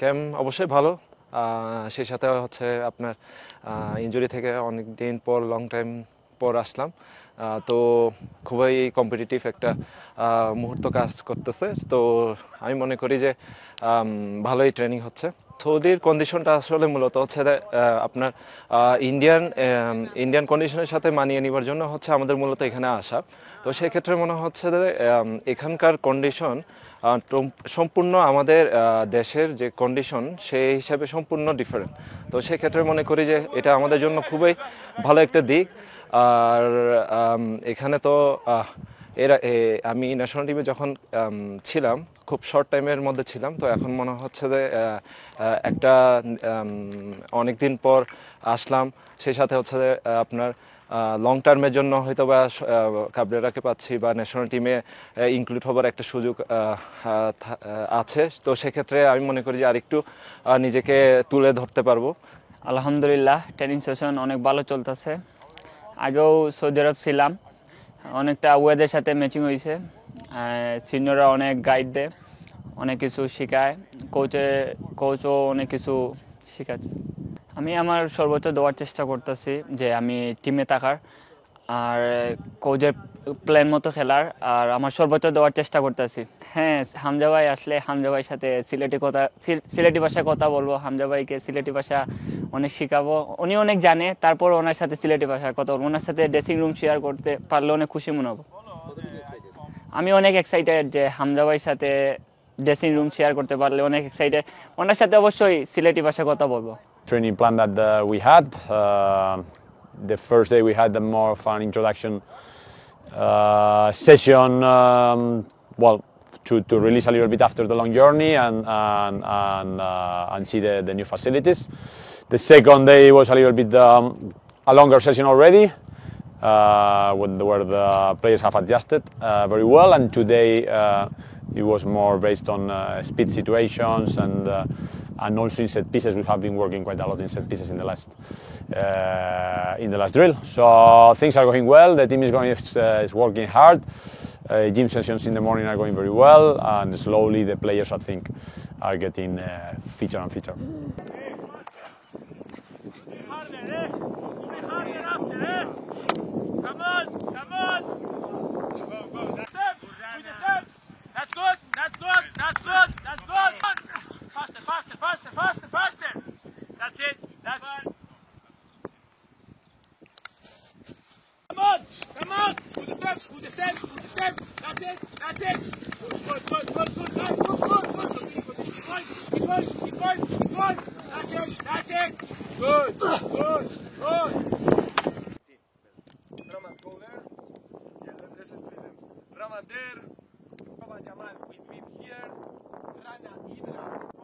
Camp অবশ্যই ভালো। সেই সাথে হচ্ছে আপনার ইনজুরি থেকে অনেক দিন পর লং টাইম পর আসলাম। তো খুবই কম্পিটিটিভ একটা মুহূর্ত কাজ করতেছে। তো আমি মনে করি যে ভালোই ট্রেনিং হচ্ছে। সৌদির কন্ডিশনটা আসলে মূলত হচ্ছে আপনার ইন্ডিয়ান কন্ডিশনের সাথে মানিয়ে নেবার জন্য হচ্ছে আমাদের মূলত এখানে আসা। তো সেক্ষেত্রে মনে হচ্ছে যে এখানকার কন্ডিশন সম্পূর্ণ আমাদের দেশের যে কন্ডিশন সেই হিসাবে সম্পূর্ণ ডিফারেন্ট। তো সেক্ষেত্রে মনে করি যে এটা আমাদের জন্য খুবই ভালো একটা দিক। আর এখানে তো আমি ন্যাশনাল টিমে যখন ছিলাম খুব শর্ট টাইমের মধ্যে ছিলাম। তো এখন মনে হচ্ছে যে একটা অনেক দিন পর আসলাম। সেই সাথে হচ্ছে যে আপনার লং টার্মের জন্য হয়তো বা কাবরেরাকে পাচ্ছি বা ন্যাশনাল টিমে ইনক্লুড হবার একটা সুযোগ আছে। তো সেক্ষেত্রে আমি মনে করি যে আরেকটু নিজেকে তুলে ধরতে পারবো। আলহামদুলিল্লাহ, ট্রেনিং সেশন অনেক ভালো চলতেছে। আগেও সৌদি আরব ছিলাম, অনেকটা ওয়েদের সাথে ম্যাচিং হয়েছে। সিনিয়ররা অনেক গাইড দেয়, অনেক কিছু শেখায়, কোচও অনেক কিছু শেখাচ্ছে। আমি আমার সর্বোচ্চ দেওয়ার চেষ্টা করতেছি যে আমি টিমে থাকার আর কোচের প্ল্যান মতো খেলার, আর আমার সর্বোচ্চ দেওয়ার চেষ্টা করতেছি। হ্যাঁ, হামজা ভাই আসলে হামজা ভাইয়ের সাথে সিলেটি ভাষায় কথা বলবো। হামজা ভাইকে সিলেটি ভাষা অনেক শেখাবো, উনি অনেক জানে, তারপর ওনার সাথে সিলেটি ভাষায় কথা বলবো। ওনার সাথে ড্রেসিং রুম শেয়ার করতে পারলে অনেক খুশি মনে হবো। আমি অনেক এক্সাইটেড যে হামজা ভাইয়ের সাথে ড্রেসিং রুম শেয়ার করতে পারলে অনেক এক্সাইটেড। ওনার সাথে অবশ্যই সিলেটি ভাষায় কথা বলবো। Training plan that we had. The first day we had a more of an introduction session, well, to release a little bit after the long journey and see the new facilities. The second day was a little bit a longer session already, where the players have adjusted very well, and today it was more based on speed situations and also in set pieces. We have been working quite a lot in set pieces in the last drill. So things are going well. The team is working hard. Gym sessions in the morning are going very well, and slowly the players, I think, are getting fitter and fitter. Come on! Go. That's good! Faster! That's it! Come on! Good steps! That's it! Good! That's it! Good! Roman, go there. Yeah, let's split them. Roman there. Jamal with me here. Rana, Ibra.